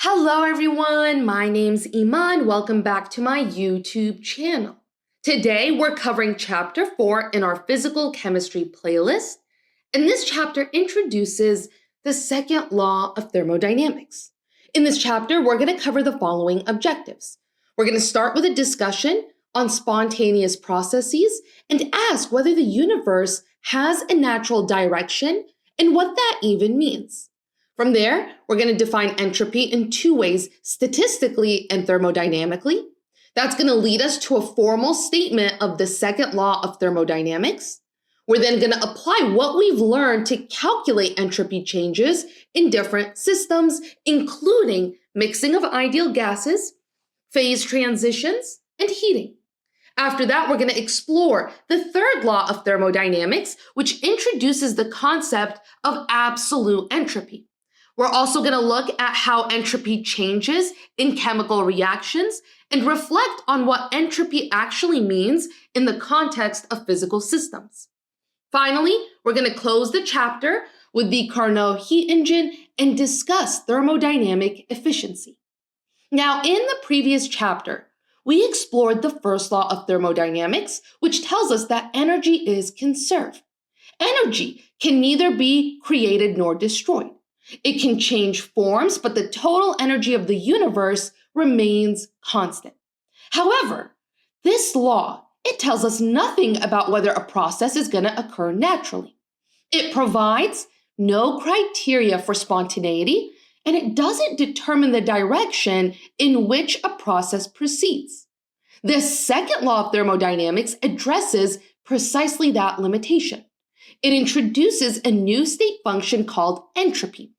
Hello everyone, my name's Iman. Welcome back to my YouTube channel. Today we're covering chapter 4 in our physical chemistry playlist, and this chapter introduces the second law of thermodynamics. In this chapter, we're going to cover the following objectives. We're going to start with a discussion on spontaneous processes and ask whether the universe has a natural direction and what that even means. From there, we're going to define entropy in two ways, statistically and thermodynamically. That's going to lead us to a formal statement of the second law of thermodynamics. We're then going to apply what we've learned to calculate entropy changes in different systems, including mixing of ideal gases, phase transitions, and heating. After that, we're going to explore the third law of thermodynamics, which introduces the concept of absolute entropy. We're also going to look at how entropy changes in chemical reactions and reflect on what entropy actually means in the context of physical systems. Finally, we're going to close the chapter with the Carnot heat engine and discuss thermodynamic efficiency. Now, in the previous chapter, we explored the first law of thermodynamics, which tells us that energy is conserved. Energy can neither be created nor destroyed. It can change forms, but the total energy of the universe remains constant. However, this law, it tells us nothing about whether a process is going to occur naturally. It provides no criteria for spontaneity, and it doesn't determine the direction in which a process proceeds. This second law of thermodynamics addresses precisely that limitation. It introduces a new state function called entropy.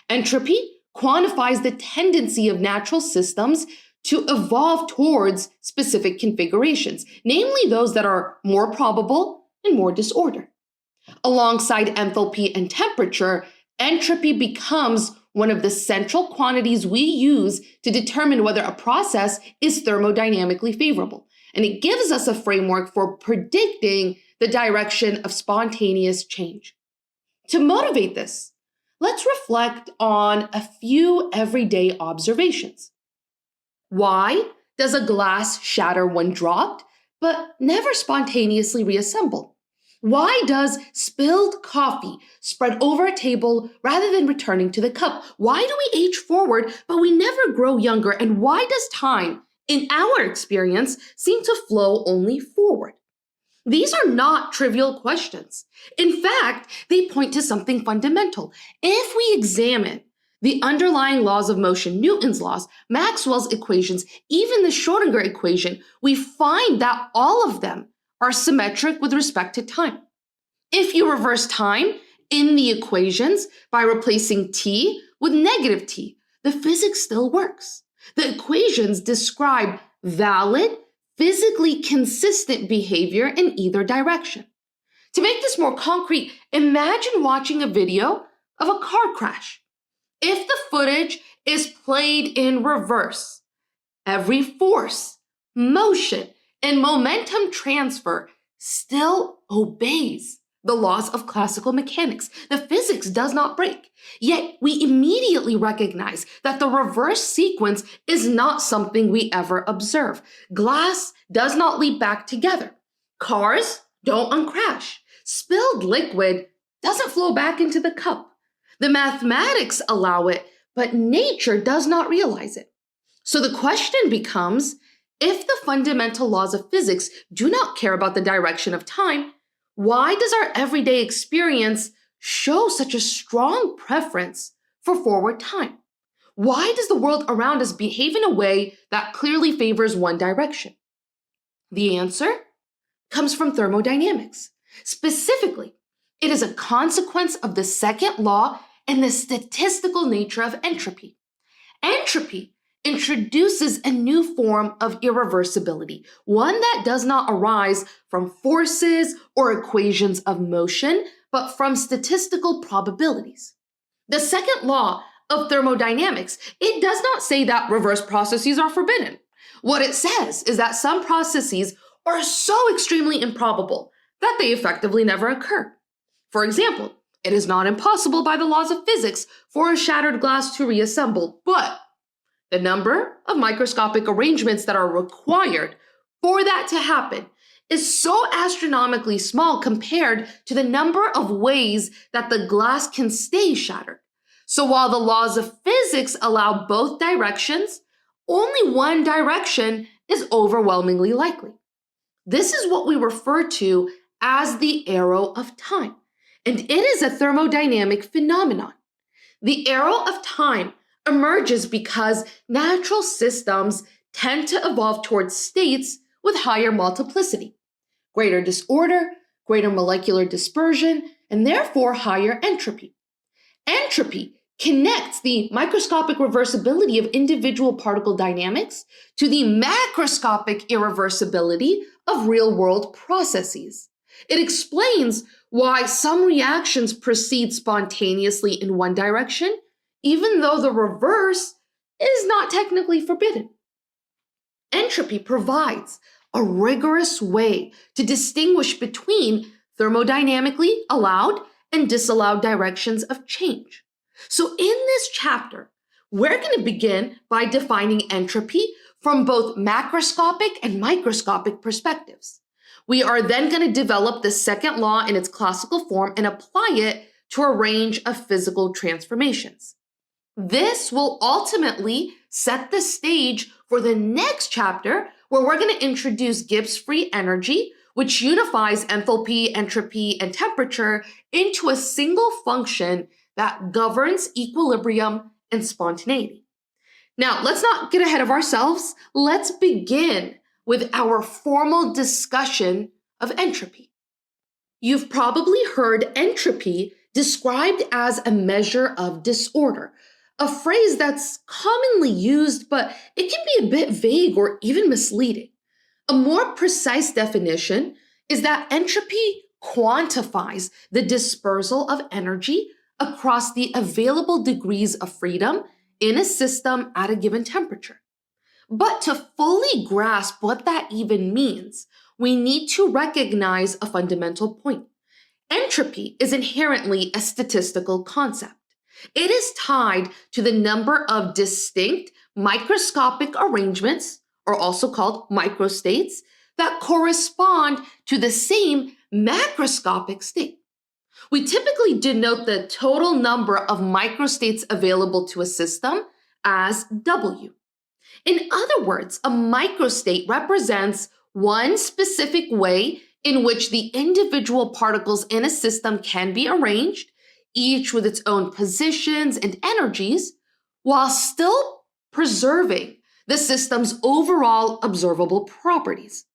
Entropy quantifies the tendency of natural systems to evolve towards specific configurations, namely those that are more probable and more disordered. Alongside enthalpy and temperature, entropy becomes one of the central quantities we use to determine whether a process is thermodynamically favorable, and it gives us a framework for predicting the direction of spontaneous change. To motivate this, let's reflect on a few everyday observations. Why does a glass shatter when dropped, but never spontaneously reassemble? Why does spilled coffee spread over a table rather than returning to the cup? Why do we age forward, but we never grow younger? And why does time, in our experience, seem to flow only forward? These are not trivial questions. In fact, they point to something fundamental. If we examine the underlying laws of motion, Newton's laws, Maxwell's equations, even the Schrödinger equation, we find that all of them are symmetric with respect to time. If you reverse time in the equations by replacing t with negative t, the physics still works. The equations describe valid, physically consistent behavior in either direction. To make this more concrete, imagine watching a video of a car crash. If the footage is played in reverse, every force, motion, and momentum transfer still obeys the laws of classical mechanics. The physics does not break. Yet we immediately recognize that the reverse sequence is not something we ever observe. Glass does not leap back together. Cars don't uncrash. Spilled liquid doesn't flow back into the cup. The mathematics allow it, but nature does not realize it. So the question becomes, if the fundamental laws of physics do not care about the direction of time, why does our everyday experience show such a strong preference for forward time? Why does the world around us behave in a way that clearly favors one direction? The answer comes from thermodynamics. Specifically, it is a consequence of the second law and the statistical nature of entropy. Entropy introduces a new form of irreversibility, one that does not arise from forces or equations of motion, but from statistical probabilities. The second law of thermodynamics, it does not say that reverse processes are forbidden. What it says is that some processes are so extremely improbable that they effectively never occur. For example, it is not impossible by the laws of physics for a shattered glass to reassemble, but The number of microscopic arrangements that are required for that to happen is so astronomically small compared to the number of ways that the glass can stay shattered. So while the laws of physics allow both directions, only one direction is overwhelmingly likely. This is what we refer to as the arrow of time, and it is a thermodynamic phenomenon. The arrow of time emerges because natural systems tend to evolve towards states with higher multiplicity, greater disorder, greater molecular dispersion, and therefore higher entropy. Entropy connects the microscopic reversibility of individual particle dynamics to the macroscopic irreversibility of real-world processes. It explains why some reactions proceed spontaneously in one direction, even though the reverse is not technically forbidden. Entropy provides a rigorous way to distinguish between thermodynamically allowed and disallowed directions of change. So in this chapter, we're going to begin by defining entropy from both macroscopic and microscopic perspectives. We are then going to develop the second law in its classical form and apply it to a range of physical transformations. This will ultimately set the stage for the next chapter, where we're going to introduce Gibbs free energy, which unifies enthalpy, entropy, and temperature into a single function that governs equilibrium and spontaneity. Now, let's not get ahead of ourselves. Let's begin with our formal discussion of entropy. You've probably heard entropy described as a measure of disorder, a phrase that's commonly used, but it can be a bit vague or even misleading. A more precise definition is that entropy quantifies the dispersal of energy across the available degrees of freedom in a system at a given temperature. But to fully grasp what that even means, we need to recognize a fundamental point. Entropy is inherently a statistical concept. It is tied to the number of distinct microscopic arrangements, or also called microstates, that correspond to the same macroscopic state. We typically denote the total number of microstates available to a system as W. In other words, a microstate represents one specific way in which the individual particles in a system can be arranged, each with its own positions and energies, while still preserving the system's overall observable properties.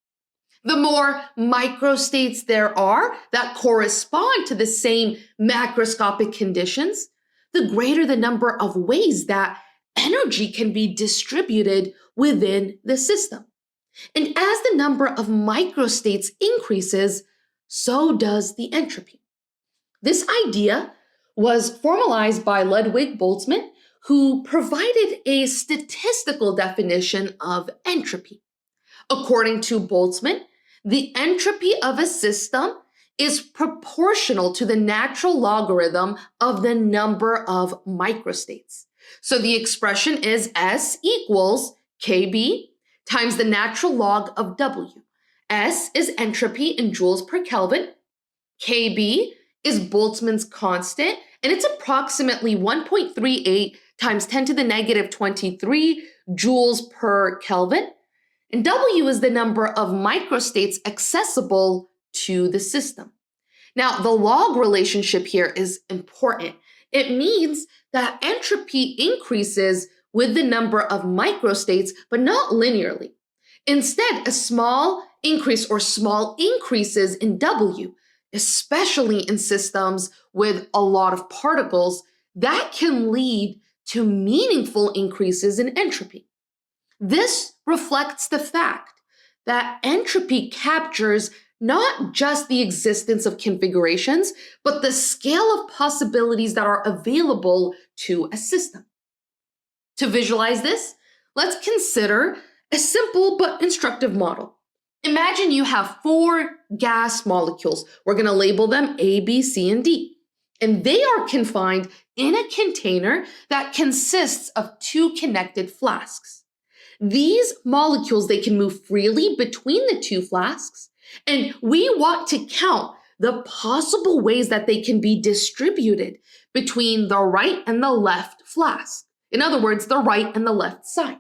The more microstates there are that correspond to the same macroscopic conditions, the greater the number of ways that energy can be distributed within the system. And as the number of microstates increases, so does the entropy. This idea was formalized by Ludwig Boltzmann, who provided a statistical definition of entropy. According to Boltzmann, the entropy of a system is proportional to the natural logarithm of the number of microstates. So the expression is S equals KB times the natural log of W. S is entropy in joules per Kelvin. KB is Boltzmann's constant, and it's approximately 1.38 times 10 to the negative 23 joules per Kelvin. And W is the number of microstates accessible to the system. Now, the log relationship here is important. It means that entropy increases with the number of microstates, but not linearly. Instead, a small increase or small increases in W, especially in systems with a lot of particles, that can lead to meaningful increases in entropy. This reflects the fact that entropy captures not just the existence of configurations, but the scale of possibilities that are available to a system. To visualize this, let's consider a simple but instructive model. Imagine you have 4 gas molecules. We're going to label them A, B, C, and D. and they are confined in a container that consists of two connected flasks. These molecules, they can move freely between the two flasks, and we want to count the possible ways that they can be distributed between the right and the left flask. In other words, the right and the left side.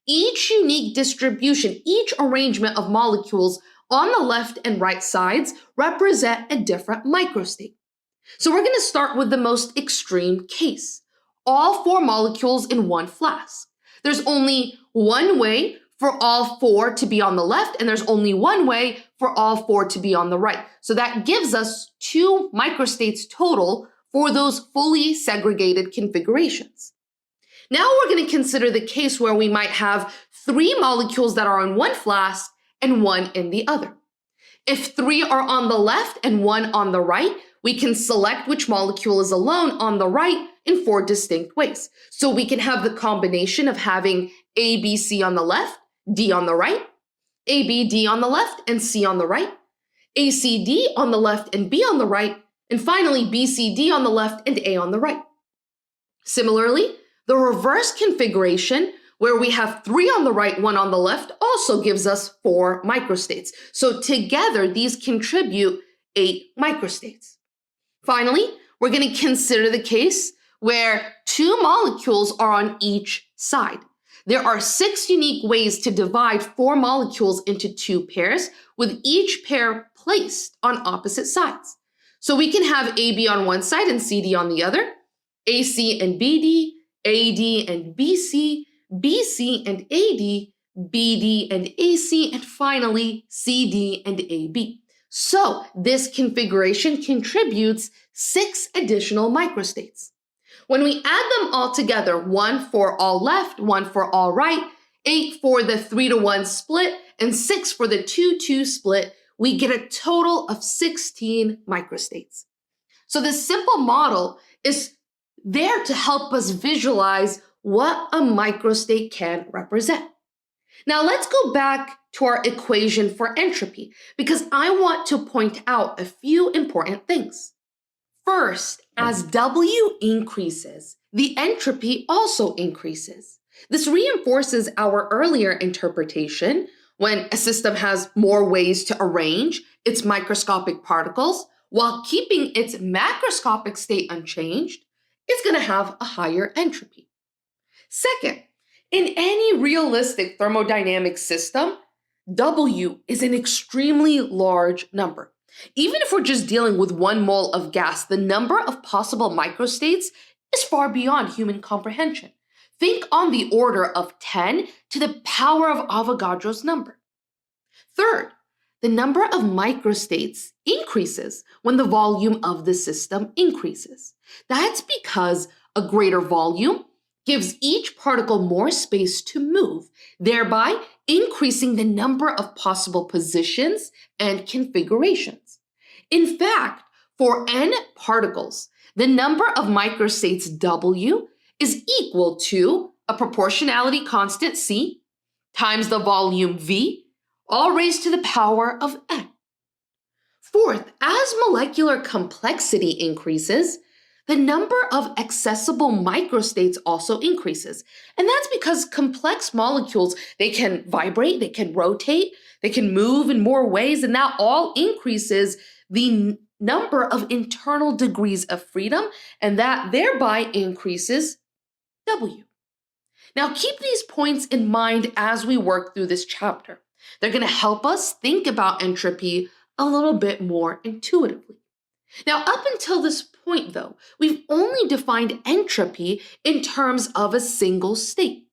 Each unique distribution, each arrangement of molecules on the left and right sides represent a different microstate. So we're going to start with the most extreme case. All four molecules in one flask. There's only one way for all four to be on the left, and there's only one way for all four to be on the right. So that gives us 2 microstates total for those fully segregated configurations. Now we're going to consider the case where we might have 3 molecules that are in one flask and 1 in the other. If 3 are on the left and 1 on the right, we can select which molecule is alone on the right in 4 distinct ways. So we can have the combination of having A, B, C on the left, D on the right, A, B, D on the left, and C on the right, A, C, D on the left and B on the right, and finally B, C, D on the left and A on the right. Similarly, the reverse configuration, where we have 3 on the right, 1 on the left, also gives us 4 microstates. So together, these contribute 8 microstates. Finally, we're going to consider the case where 2 molecules are on each side. There are 6 unique ways to divide 4 molecules into 2 pairs, with each pair placed on opposite sides. So we can have AB on one side and CD on the other, AC and BD, AD and BC, BC and AD, BD and AC, and finally CD and AB. So this configuration contributes 6 additional microstates. When we add them all together, 1 for all left, 1 for all right, 8 for the 3-to-1 split, and 6 for the 2-2 split, we get a total of 16 microstates. So this simple model is there to help us visualize what a microstate can represent. Now let's go back to our equation for entropy, because I want to point out a few important things. First, as W increases, the entropy also increases. This reinforces our earlier interpretation. When a system has more ways to arrange its microscopic particles while keeping its macroscopic state unchanged, it's going to have a higher entropy. Second, in any realistic thermodynamic system, W is an extremely large number. Even if we're just dealing with 1 mole of gas, the number of possible microstates is far beyond human comprehension. Think on the order of 10 to the power of Avogadro's number. Third, the number of microstates increases when the volume of the system increases. That's because a greater volume gives each particle more space to move, thereby increasing the number of possible positions and configurations. In fact, for n particles, the number of microstates W is equal to a proportionality constant C times the volume V, all raised to the power of n. Fourth, as molecular complexity increases, the number of accessible microstates also increases. And that's because complex molecules, they can vibrate, they can rotate, they can move in more ways, and that all increases the number of internal degrees of freedom, and that thereby increases W. Now keep these points in mind as we work through this chapter. They're going to help us think about entropy a little bit more intuitively. Now, up until this point, though, we've only defined entropy in terms of a single state.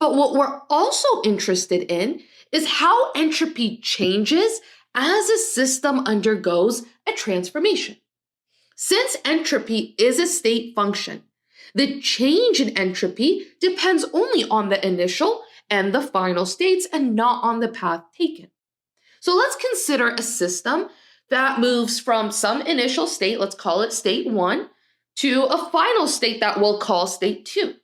But what we're also interested in is how entropy changes as a system undergoes a transformation. Since entropy is a state function, the change in entropy depends only on the initial and the final states and not on the path taken. So let's consider a system that moves from some initial state, let's call it state 1, to a final state that we'll call state 2.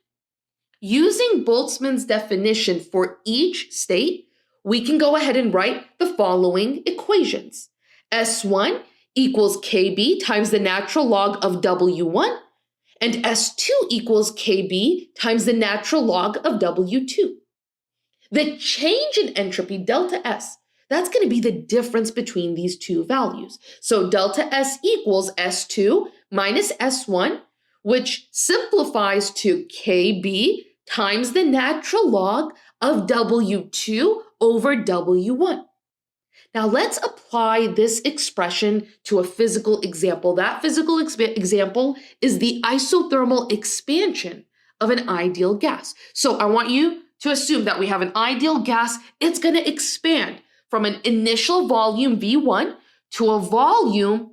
Using Boltzmann's definition for each state, we can go ahead and write the following equations. S1 equals KB times the natural log of W1, and S2 equals KB times the natural log of W2. The change in entropy, delta S, that's going to be the difference between these two values. So delta S equals S2 minus S1, which simplifies to KB times the natural log of W2 over W1. Now let's apply this expression to a physical example. That physical example is the isothermal expansion of an ideal gas. So I want you to assume that we have an ideal gas. It's going to expand from an initial volume V1 to a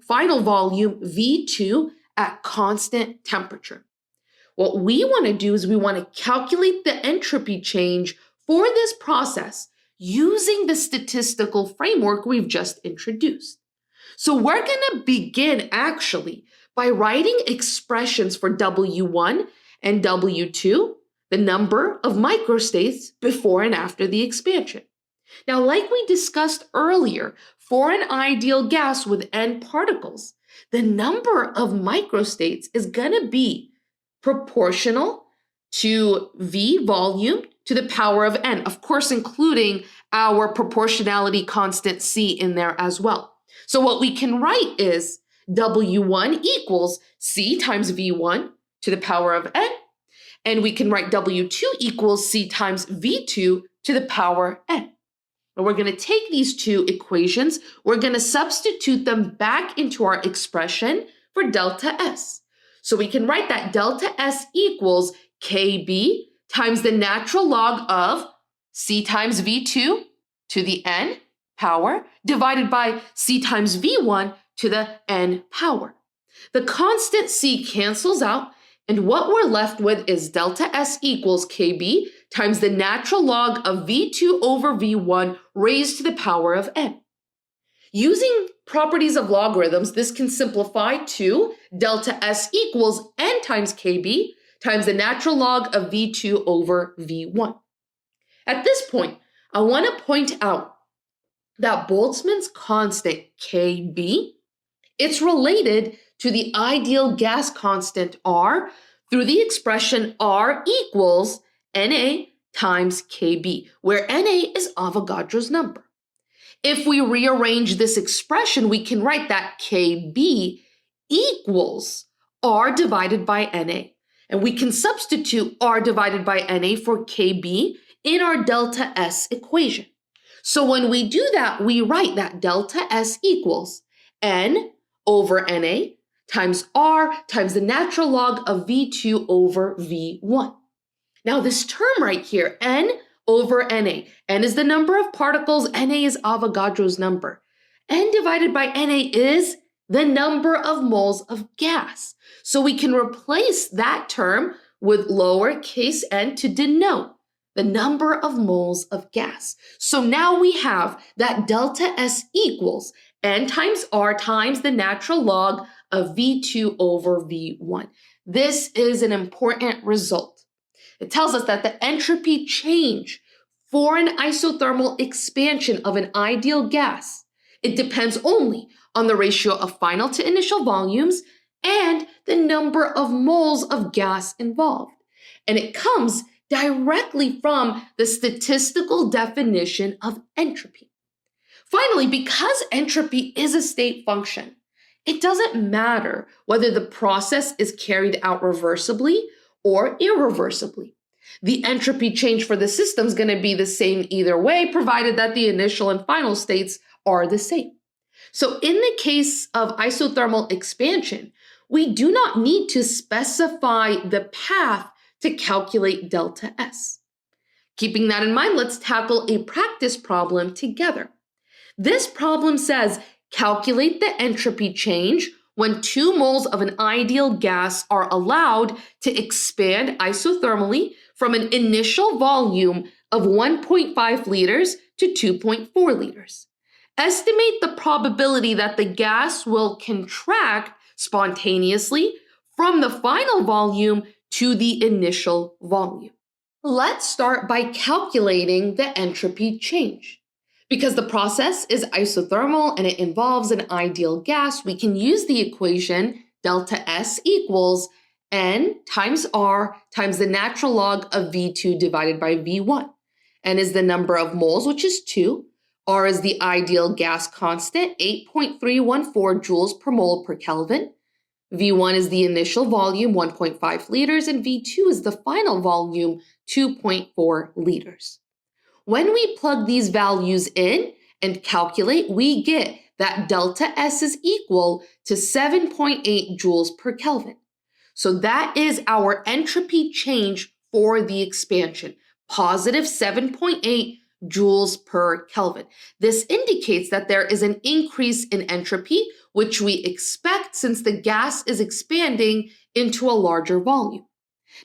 final volume V2 at constant temperature. What we want to do is we want to calculate the entropy change for this process using the statistical framework we've just introduced. So we're going to begin actually by writing expressions for W1 and W2, the number of microstates before and after the expansion. Now, like we discussed earlier, for an ideal gas with n particles, the number of microstates is going to be proportional to V volume to the power of n, of course, including our proportionality constant C in there as well. So what we can write is W1 equals C times V1 to the power of n, and we can write W2 equals C times V2 to the power n. And we're going to take these two equations, we're going to substitute them back into our expression for delta S. So we can write that delta S equals KB times the natural log of C times V2 to the n power divided by C times V1 to the n power. The constant C cancels out, and what we're left with is delta S equals KB times the natural log of V2 over V1 raised to the power of n. Using properties of logarithms, this can simplify to delta S equals n times KB times the natural log of V2 over V1. At this point, I want to point out that Boltzmann's constant KB, it's related to the ideal gas constant R through the expression R equals Na times Kb, where Na is Avogadro's number. If we rearrange this expression, we can write that Kb equals R divided by Na. And we can substitute R divided by Na for Kb in our delta S equation. So when we do that, we write that delta S equals N over Na times R times the natural log of V2 over V1. Now this term right here, N over Na. N is the number of particles, Na is Avogadro's number. N divided by Na is the number of moles of gas. So we can replace that term with lowercase n to denote the number of moles of gas. So now we have that delta S equals N times R times the natural log of V2 over V1. This is an important result. It tells us that the entropy change for an isothermal expansion of an ideal gas, it depends only on the ratio of final to initial volumes and the number of moles of gas involved. And it comes directly from the statistical definition of entropy. Finally, because entropy is a state function, it doesn't matter whether the process is carried out reversibly or irreversibly. The entropy change for the system is going to be the same either way, provided that the initial and final states are the same. So in the case of isothermal expansion, we do not need to specify the path to calculate delta S. Keeping that in mind, let's tackle a practice problem together. This problem says, calculate the entropy change when 2 moles of an ideal gas are allowed to expand isothermally from an initial volume of 1.5 liters to 2.4 liters. Estimate the probability that the gas will contract spontaneously from the final volume to the initial volume. Let's start by calculating the entropy change. Because the process is isothermal and it involves an ideal gas, we can use the equation delta S equals N times R times the natural log of V2 divided by V1. N is the number of moles, which is 2. R is the ideal gas constant, 8.314 joules per mole per Kelvin. V1 is the initial volume, 1.5 liters, and V2 is the final volume, 2.4 liters. When we plug these values in and calculate, we get that delta S is equal to 7.8 joules per Kelvin. So that is our entropy change for the expansion, positive 7.8 joules per Kelvin. This indicates that there is an increase in entropy, which we expect since the gas is expanding into a larger volume.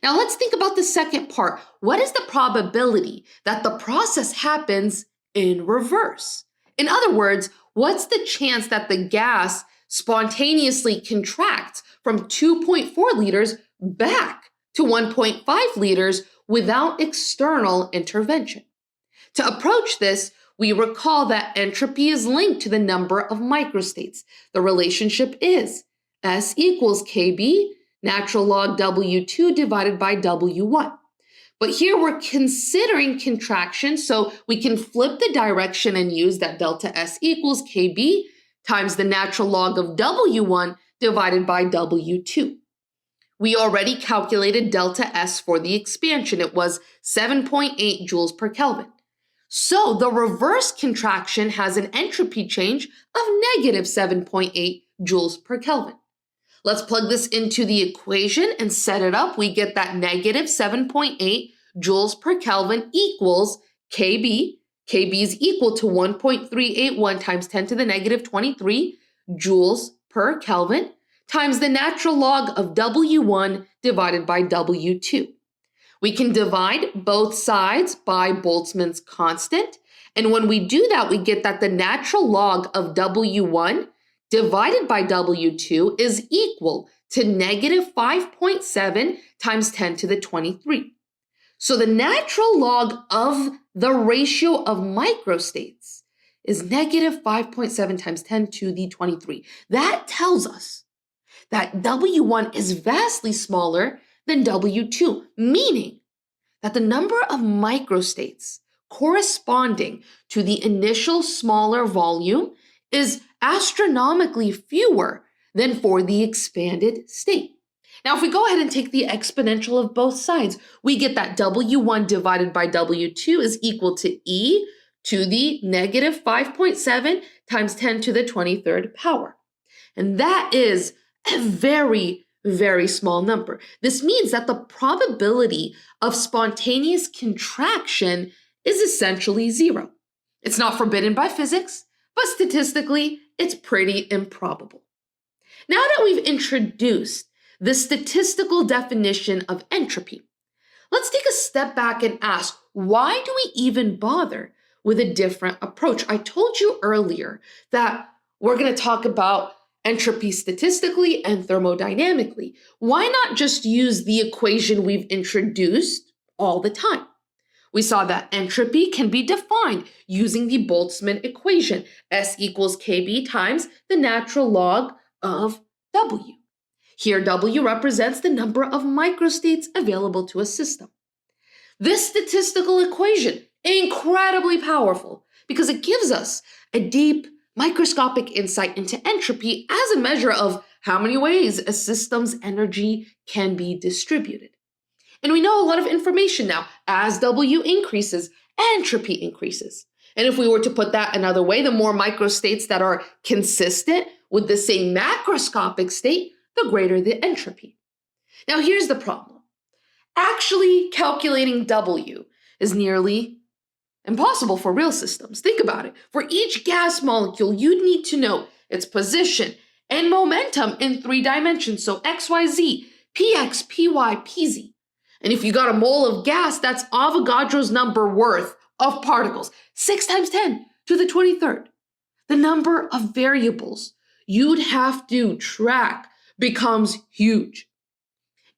Now let's think about the second part. What is the probability that the process happens in reverse? In other words, what's the chance that the gas spontaneously contracts from 2.4 liters back to 1.5 liters without external intervention? To approach this, we recall that entropy is linked to the number of microstates. The relationship is S equals KB, natural log W2 divided by W1. But here we're considering contraction, so we can flip the direction and use that delta S equals KB times the natural log of W1 divided by W2. We already calculated delta S for the expansion. It was 7.8 joules per Kelvin. So the reverse contraction has an entropy change of negative 7.8 joules per Kelvin. Let's plug this into the equation and set it up. We get that negative 7.8 joules per Kelvin equals KB. KB is equal to 1.381 times 10 to the negative 23 joules per Kelvin times the natural log of W1 divided by W2. We can divide both sides by Boltzmann's constant. And when we do that, we get that the natural log of W1 divided by W2 is equal to negative 5.7 times 10 to the 23. So the natural log of the ratio of microstates is negative 5.7 times 10 to the 23. That tells us that W1 is vastly smaller than W2, meaning that the number of microstates corresponding to the initial smaller volume is astronomically fewer than for the expanded state. Now, if we go ahead and take the exponential of both sides, we get that W1 divided by W2 is equal to e to the negative 5.7 times 10 to the 23rd power. And that is a very, very small number. This means that the probability of spontaneous contraction is essentially zero. It's not forbidden by physics, but statistically, it's pretty improbable. Now that we've introduced the statistical definition of entropy, let's take a step back and ask, why do we even bother with a different approach? I told you earlier that we're going to talk about entropy statistically and thermodynamically. Why not just use the equation we've introduced all the time? We saw that entropy can be defined using the Boltzmann equation, S equals KB times the natural log of W. Here, W represents the number of microstates available to a system. This statistical equation, incredibly powerful because it gives us a deep microscopic insight into entropy as a measure of how many ways a system's energy can be distributed. And we know a lot of information now. As W increases, entropy increases. And if we were to put that another way, the more microstates that are consistent with the same macroscopic state, the greater the entropy. Now here's the problem. Actually calculating W is nearly impossible for real systems. Think about it. For each gas molecule, you'd need to know its position and momentum in 3 dimensions. So X, Y, Z, Px, Py, Pz. And if you got a mole of gas, that's Avogadro's number worth of particles, 6 times 10 to the 23rd. The number of variables you'd have to track becomes huge.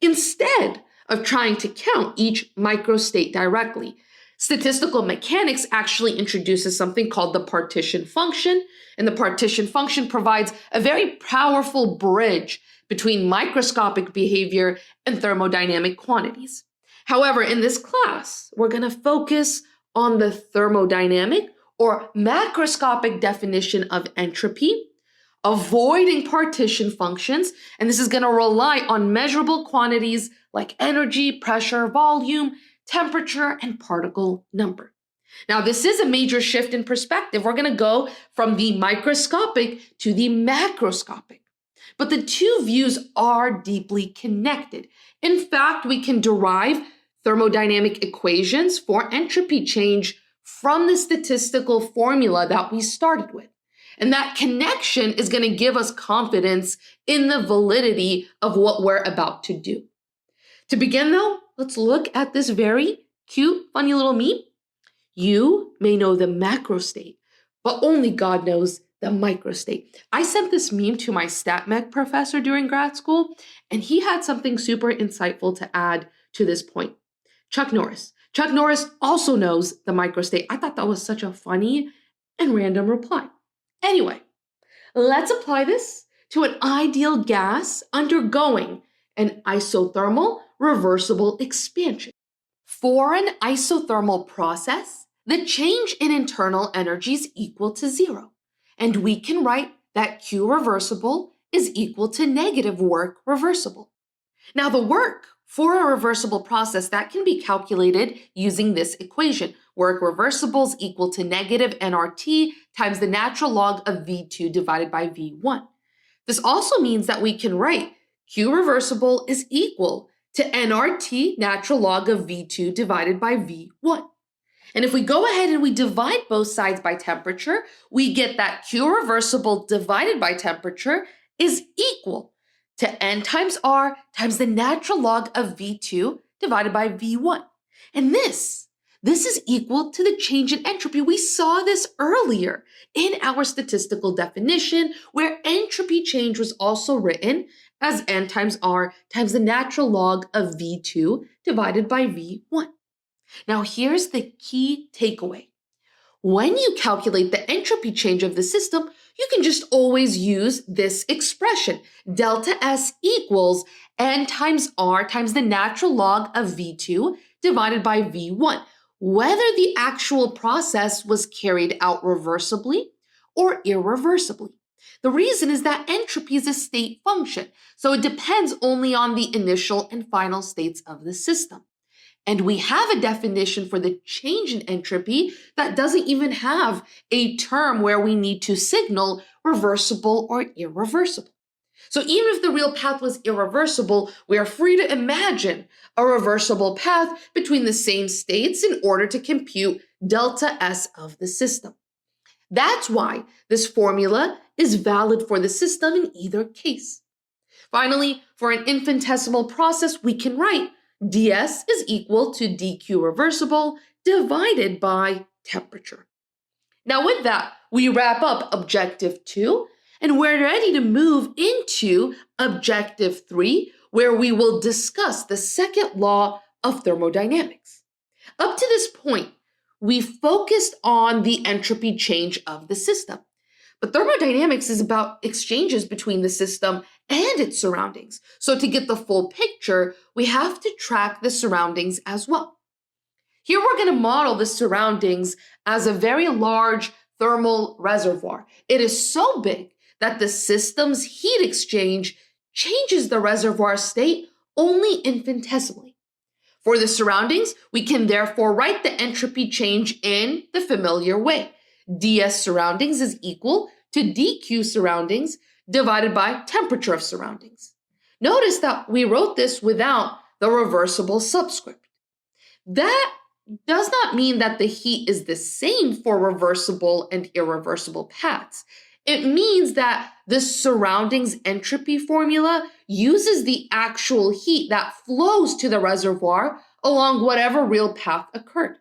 Instead of trying to count each microstate directly, Statistical mechanics actually introduces something called the partition function, and the partition function provides a very powerful bridge between microscopic behavior and thermodynamic quantities. However, in this class, we're going to focus on the thermodynamic or macroscopic definition of entropy, avoiding partition functions, and this is going to rely on measurable quantities like energy, pressure, volume, temperature, and particle number. Now, this is a major shift in perspective. We're going to go from the microscopic to the macroscopic. But the two views are deeply connected. In fact, we can derive thermodynamic equations for entropy change from the statistical formula that we started with. And that connection is going to give us confidence in the validity of what we're about to do. To begin, though, let's look at this very cute, funny little meme. You may know the macro state, but only God knows the microstate. I sent this meme to my stat mech professor during grad school, and he had something super insightful to add to this point. Chuck Norris. Chuck Norris also knows the microstate. I thought that was such a funny and random reply. Anyway, let's apply this to an ideal gas undergoing an isothermal reversible expansion. For an isothermal process, the change in internal energy is equal to 0. And we can write that Q reversible is equal to negative work reversible. Now, the work for a reversible process, that can be calculated using this equation. Work reversible is equal to negative nRT times the natural log of V2 divided by V1. This also means that we can write Q reversible is equal to nRT natural log of V2 divided by V1. And if we go ahead and we divide both sides by temperature, we get that Q reversible divided by temperature is equal to N times R times the natural log of V2 divided by V1. And this is equal to the change in entropy. We saw this earlier in our statistical definition, where entropy change was also written as N times R times the natural log of V2 divided by V1. Now, here's the key takeaway. When you calculate the entropy change of the system, you can just always use this expression. Delta S equals N times R times the natural log of V2 divided by V1, whether the actual process was carried out reversibly or irreversibly. The reason is that entropy is a state function, so it depends only on the initial and final states of the system. And we have a definition for the change in entropy that doesn't even have a term where we need to signal reversible or irreversible. So even if the real path was irreversible, we are free to imagine a reversible path between the same states in order to compute delta S of the system. That's why this formula is valid for the system in either case. Finally, for an infinitesimal process, we can write ds is equal to dq reversible divided by temperature. Now with that, we wrap up objective 2, and we're ready to move into objective 3, where we will discuss the second law of thermodynamics. Up to this point, we focused on the entropy change of the system. But thermodynamics is about exchanges between the system and its surroundings. So to get the full picture, we have to track the surroundings as well. Here we're going to model the surroundings as a very large thermal reservoir. It is so big that the system's heat exchange changes the reservoir state only infinitesimally. For the surroundings, we can therefore write the entropy change in the familiar way. ds surroundings is equal to dq surroundings divided by temperature of surroundings. Notice that we wrote this without the reversible subscript. That does not mean that the heat is the same for reversible and irreversible paths. It means that the surroundings entropy formula uses the actual heat that flows to the reservoir along whatever real path occurred.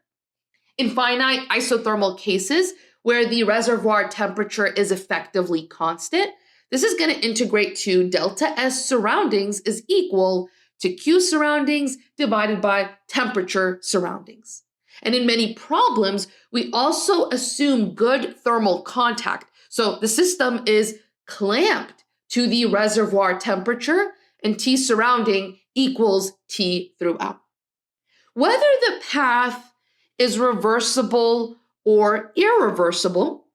In finite isothermal cases, where the reservoir temperature is effectively constant, this is going to integrate to delta S surroundings is equal to Q surroundings divided by temperature surroundings. And in many problems, we also assume good thermal contact. So the system is clamped to the reservoir temperature, and T surrounding equals T throughout. Whether the path is reversible or irreversible,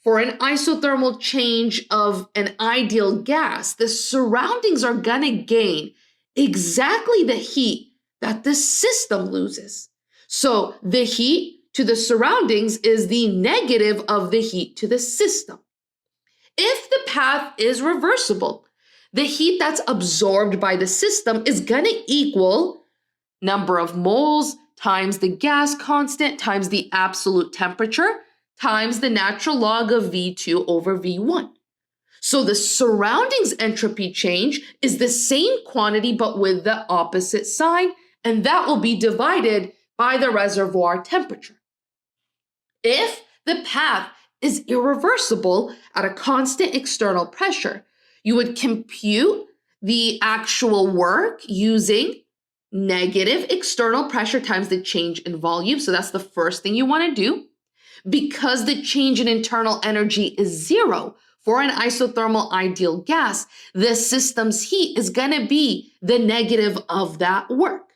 for an isothermal change of an ideal gas, the surroundings are going to gain exactly the heat that the system loses. So the heat to the surroundings is the negative of the heat to the system. If the path is reversible, the heat that's absorbed by the system is going to equal number of moles times the gas constant times the absolute temperature times the natural log of V2 over V1. So the surroundings entropy change is the same quantity but with the opposite sign, and that will be divided by the reservoir temperature. If the path is irreversible at a constant external pressure, you would compute the actual work using negative external pressure times the change in volume. So that's the first thing you want to do. Because the change in internal energy is zero for an isothermal ideal gas, the system's heat is going to be the negative of that work.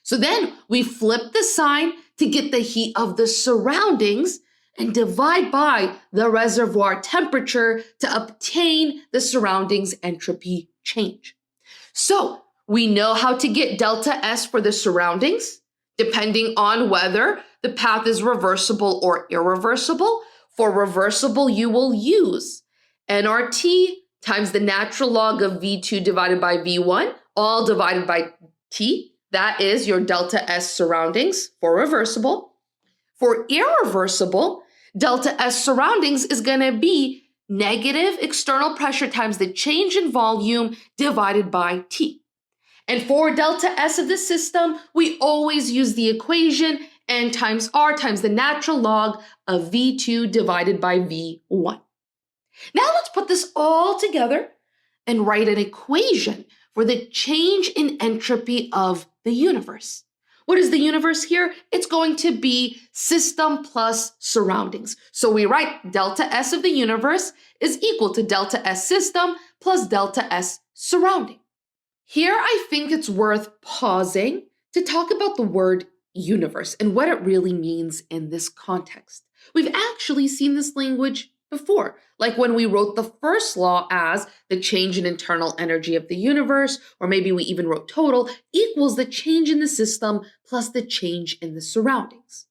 So then we flip the sign to get the heat of the surroundings and divide by the reservoir temperature to obtain the surroundings entropy change. So we know how to get delta S for the surroundings, depending on whether the path is reversible or irreversible. For reversible, you will use nRT times the natural log of V2 divided by V1, all divided by T. That is your delta S surroundings for reversible. For irreversible, delta S surroundings is going to be negative external pressure times the change in volume divided by T. And for delta S of the system, we always use the equation N times R times the natural log of V2 divided by V1. Now let's put this all together and write an equation for the change in entropy of the universe. What is the universe here? It's going to be system plus surroundings. So we write delta S of the universe is equal to delta S system plus delta S surrounding. Here I think it's worth pausing to talk about the word universe and what it really means in this context. We've actually seen this language before, like when we wrote the first law as the change in internal energy of the universe, or maybe we even wrote total, equals the change in the system plus the change in the surroundings.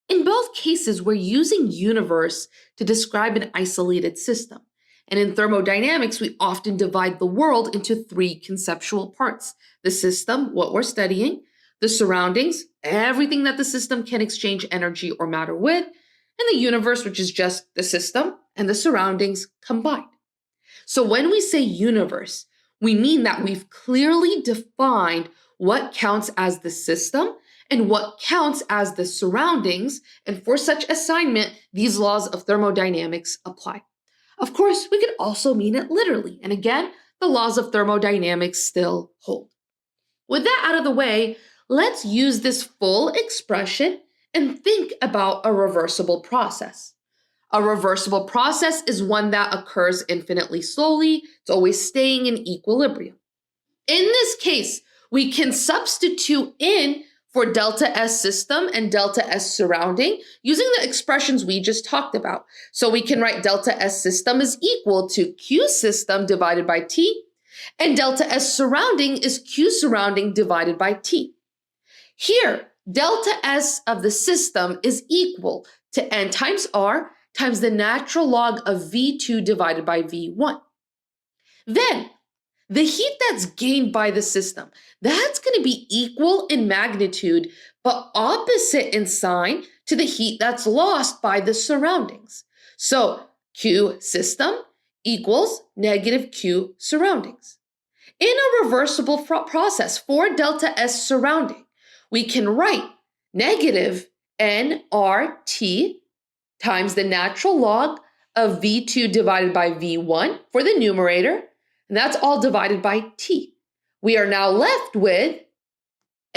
In both cases, we're using universe to describe an isolated system. And in thermodynamics, we often divide the world into three conceptual parts: the system, what we're studying, the surroundings, everything that the system can exchange energy or matter with, and the universe, which is just the system and the surroundings combined. So when we say universe, we mean that we've clearly defined what counts as the system and what counts as the surroundings. And for such assignment, these laws of thermodynamics apply. Of course, we could also mean it literally. And again, the laws of thermodynamics still hold. With that out of the way, let's use this full expression and think about a reversible process. A reversible process is one that occurs infinitely slowly. It's always staying in equilibrium. In this case, we can substitute in for delta S system and delta S surrounding using the expressions we just talked about. So we can write delta S system is equal to Q system divided by T, and delta S surrounding is Q surrounding divided by T. Here, delta S of the system is equal to N times R times the natural log of V2 divided by V1. Then, the heat that's gained by the system, that's going to be equal in magnitude, but opposite in sign to the heat that's lost by the surroundings. So Q system equals negative Q surroundings. In a reversible process for delta S surrounding, we can write negative nRT times the natural log of V2 divided by V1 for the numerator, and that's all divided by T. We are now left with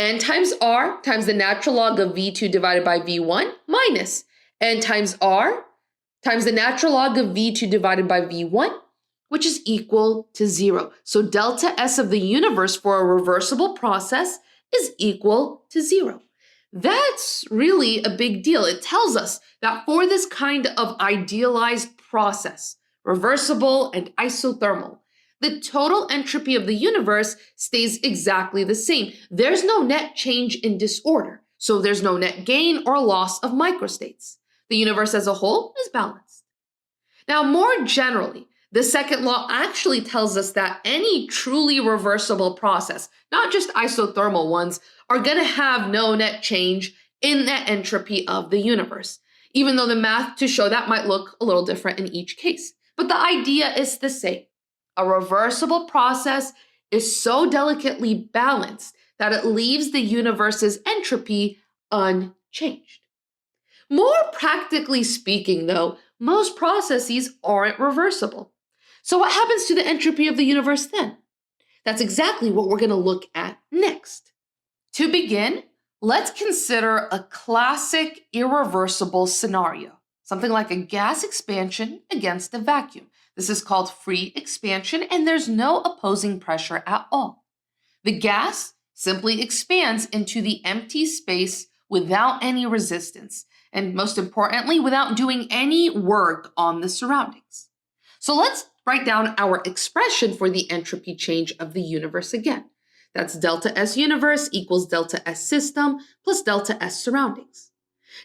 n times r times the natural log of v2 divided by v1 minus n times r times the natural log of v2 divided by v1, which is equal to 0. So delta S of the universe for a reversible process is equal to 0. That's really a big deal. It tells us that for this kind of idealized process, reversible and isothermal, the total entropy of the universe stays exactly the same. There's no net change in disorder, so there's no net gain or loss of microstates. The universe as a whole is balanced. Now, more generally, the second law actually tells us that any truly reversible process, not just isothermal ones, are going to have no net change in the entropy of the universe, even though the math to show that might look a little different in each case. But the idea is the same. A reversible process is so delicately balanced that it leaves the universe's entropy unchanged. More practically speaking, though, most processes aren't reversible. So what happens to the entropy of the universe then? That's exactly what we're going to look at next. To begin, let's consider a classic irreversible scenario, something like a gas expansion against a vacuum. This is called free expansion, and there's no opposing pressure at all. The gas simply expands into the empty space without any resistance, and most importantly, without doing any work on the surroundings. So let's write down our expression for the entropy change of the universe again. That's delta S universe equals delta S system plus delta S surroundings.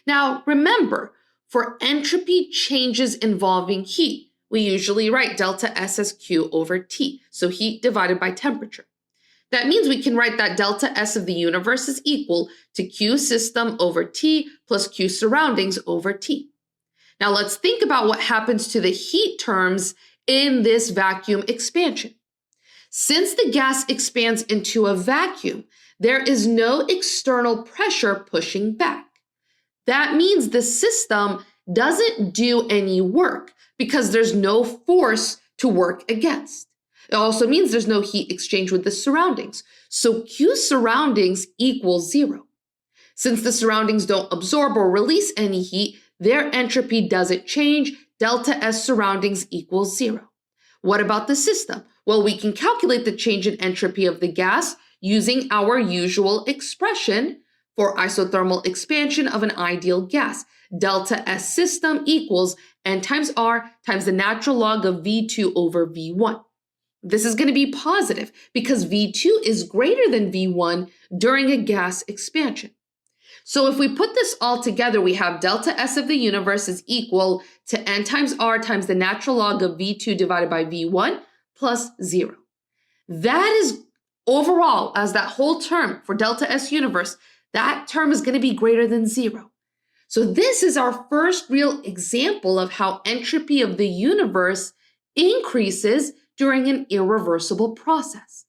Now, remember, for entropy changes involving heat, we usually write delta S as Q over T, so heat divided by temperature. That means we can write that delta S of the universe is equal to Q system over T plus Q surroundings over T. Now let's think about what happens to the heat terms in this vacuum expansion. Since the gas expands into a vacuum, there is no external pressure pushing back. That means the system doesn't do any work because there's no force to work against. It also means there's no heat exchange with the surroundings. So Q surroundings equals 0. Since the surroundings don't absorb or release any heat, their entropy doesn't change. Delta S surroundings equals 0. What about the system? Well, we can calculate the change in entropy of the gas using our usual expression for isothermal expansion of an ideal gas. Delta S system equals N times R times the natural log of V2 over V1. This is going to be positive because V2 is greater than V1 during a gas expansion. So if we put this all together, we have delta S of the universe is equal to N times R times the natural log of V2 divided by V1 plus 0. That is overall, as that whole term for delta S universe, that term is going to be greater than 0. So this is our first real example of how entropy of the universe increases during an irreversible process.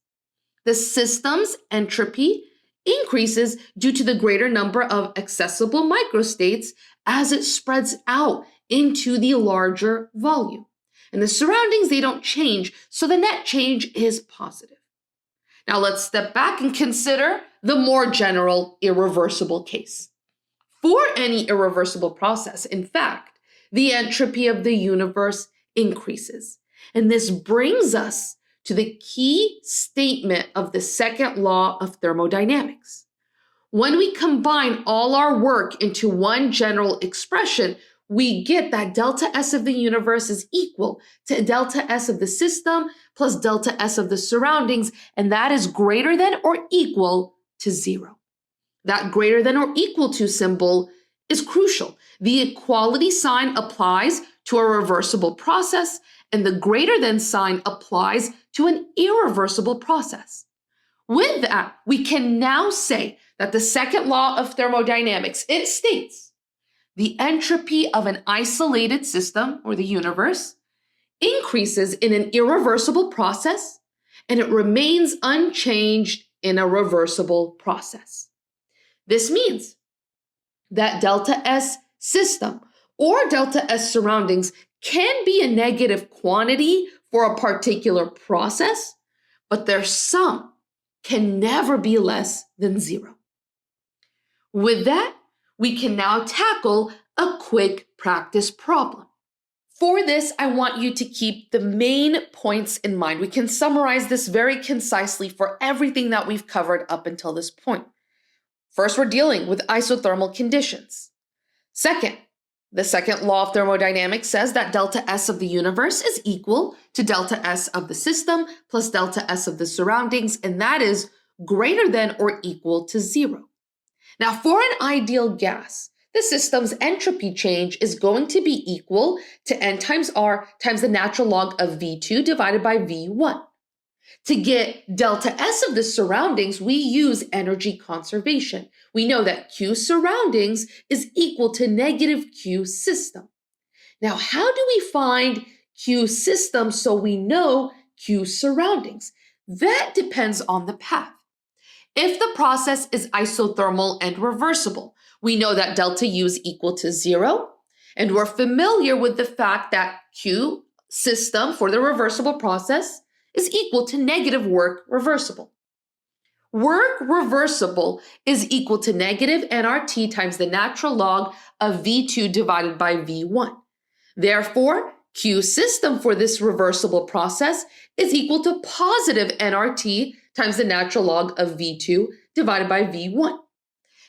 The system's entropy increases due to the greater number of accessible microstates as it spreads out into the larger volume. And the surroundings, they don't change, so the net change is positive. Now let's step back and consider the more general irreversible case. For any irreversible process, in fact, the entropy of the universe increases. And this brings us to the key statement of the second law of thermodynamics. When we combine all our work into one general expression, we get that delta S of the universe is equal to delta S of the system plus delta S of the surroundings, and that is greater than or equal to 0. That greater than or equal to symbol is crucial. The equality sign applies to a reversible process, and the greater than sign applies to an irreversible process. With that, we can now say that the second law of thermodynamics, it states the entropy of an isolated system, or the universe, increases in an irreversible process, and it remains unchanged in a reversible process. This means that delta S system or delta S surroundings can be a negative quantity for a particular process, but their sum can never be less than 0. With that, we can now tackle a quick practice problem. For this, I want you to keep the main points in mind. We can summarize this very concisely for everything that we've covered up until this point. First, we're dealing with isothermal conditions. Second, the second law of thermodynamics says that delta S of the universe is equal to delta S of the system plus delta S of the surroundings, and that is greater than or equal to 0. Now, for an ideal gas, the system's entropy change is going to be equal to N times R times the natural log of V2 divided by V1. To get delta S of the surroundings, we use energy conservation. We know that Q surroundings is equal to negative Q system. Now, how do we find Q system so we know Q surroundings? That depends on the path. If the process is isothermal and reversible, we know that delta U is equal to 0, and we're familiar with the fact that Q system for the reversible process is equal to negative work reversible. Work reversible is equal to negative nRT times the natural log of V2 divided by V1. Therefore, Q system for this reversible process is equal to positive nRT times the natural log of V2 divided by V1.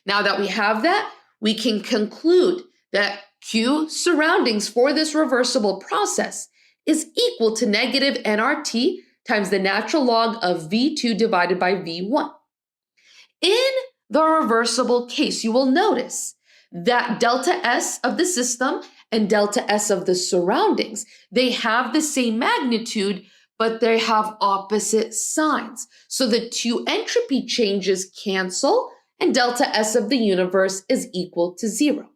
Now that we have that, we can conclude that Q surroundings for this reversible process is equal to negative nRT times the natural log of V2 divided by V1. In the reversible case, you will notice that delta S of the system and delta S of the surroundings, they have the same magnitude, but they have opposite signs. So the two entropy changes cancel, and delta S of the universe is equal to 0.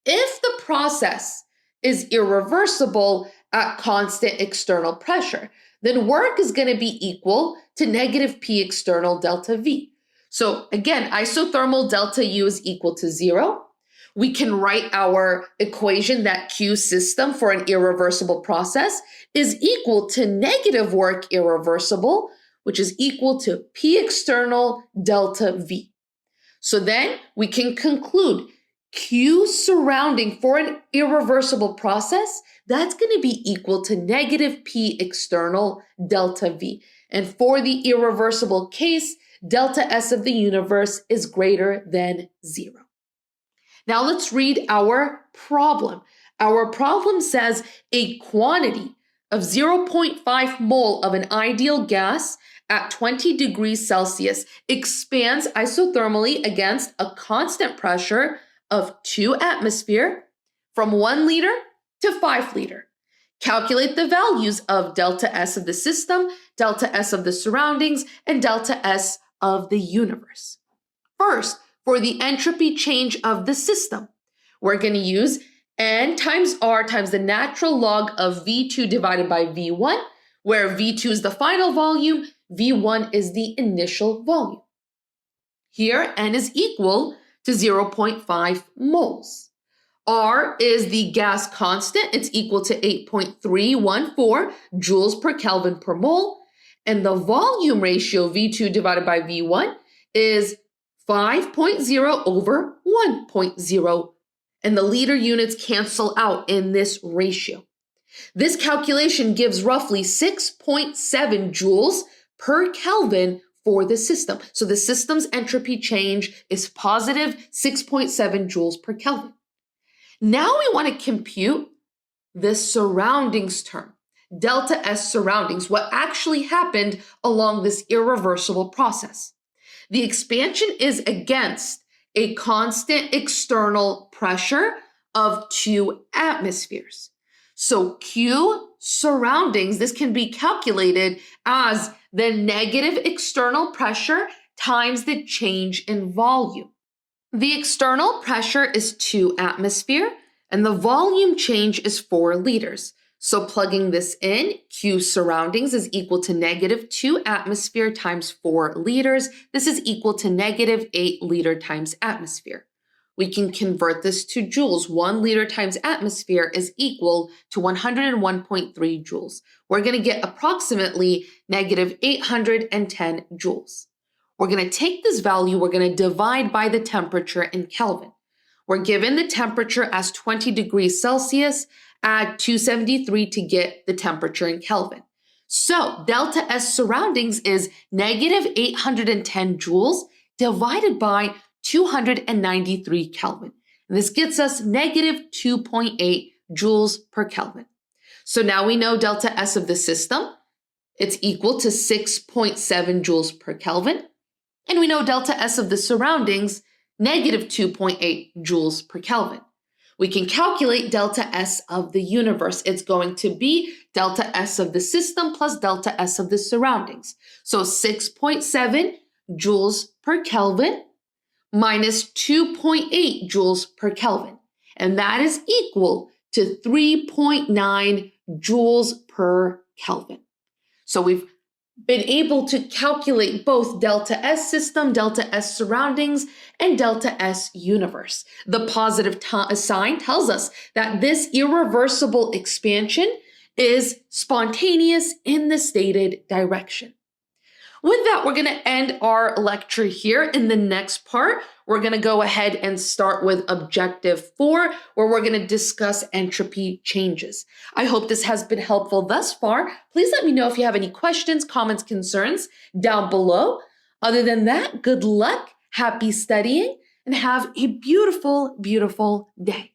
If the process is irreversible at constant external pressure, then work is going to be equal to negative P external delta V. So again, isothermal delta U is equal to 0. We can write our equation that Q system for an irreversible process is equal to negative work irreversible, which is equal to P external delta V. So then we can conclude Q surrounding for an irreversible process, that's going to be equal to negative P external delta V. And for the irreversible case, delta S of the universe is greater than 0. Now let's read our problem. Our problem says a quantity of 0.5 mole of an ideal gas at 20 degrees Celsius expands isothermally against a constant pressure of 2 atmosphere from 1 liter to 5 liter. Calculate the values of delta S of the system, delta S of the surroundings, and delta S of the universe. First, for the entropy change of the system, we're going to use N times R times the natural log of V2 divided by V1, where V2 is the final volume, V1 is the initial volume. Here, N is equal to 0.5 moles. R is the gas constant. It's equal to 8.314 joules per Kelvin per mole. And the volume ratio, V2 divided by V1, is 5.0 over 1.0. And the liter units cancel out in this ratio. This calculation gives roughly 6.7 joules per Kelvin for the system. So the system's entropy change is positive 6.7 joules per Kelvin. Now we want to compute the surroundings term, delta S surroundings, what actually happened along this irreversible process. The expansion is against a constant external pressure of 2 atmospheres. So Q surroundings, this can be calculated as the negative external pressure times the change in volume. The external pressure is 2 atmosphere and the volume change is 4 liters. So plugging this in, Q surroundings is equal to negative 2 atmosphere times 4 liters. This is equal to negative 8 liter times atmosphere. We can convert this to joules. 1 liter times atmosphere is equal to 101.3 joules. We're going to get approximately negative 810 joules. We're going to take this value, we're going to divide by the temperature in Kelvin. We're given the temperature as 20 degrees Celsius, add 273 to get the temperature in Kelvin. So delta S surroundings is negative 810 joules divided by 293 Kelvin. And this gets us negative 2.8 joules per Kelvin. So now we know delta S of the system. It's equal to 6.7 joules per Kelvin. And we know delta S of the surroundings, negative 2.8 joules per Kelvin. We can calculate delta S of the universe. It's going to be delta S of the system plus delta S of the surroundings. So 6.7 joules per Kelvin minus 2.8 joules per Kelvin. And that is equal to 3.9 joules per Kelvin. So we've been able to calculate both delta S system, delta S surroundings, and delta S universe. The positive sign tells us that this irreversible expansion is spontaneous in the stated direction. With that, we're going to end our lecture here. In the next part, we're going to go ahead and start with objective 4, where we're going to discuss entropy changes. I hope this has been helpful thus far. Please let me know if you have any questions, comments, concerns down below. Other than that, good luck, happy studying, and have a beautiful, beautiful day.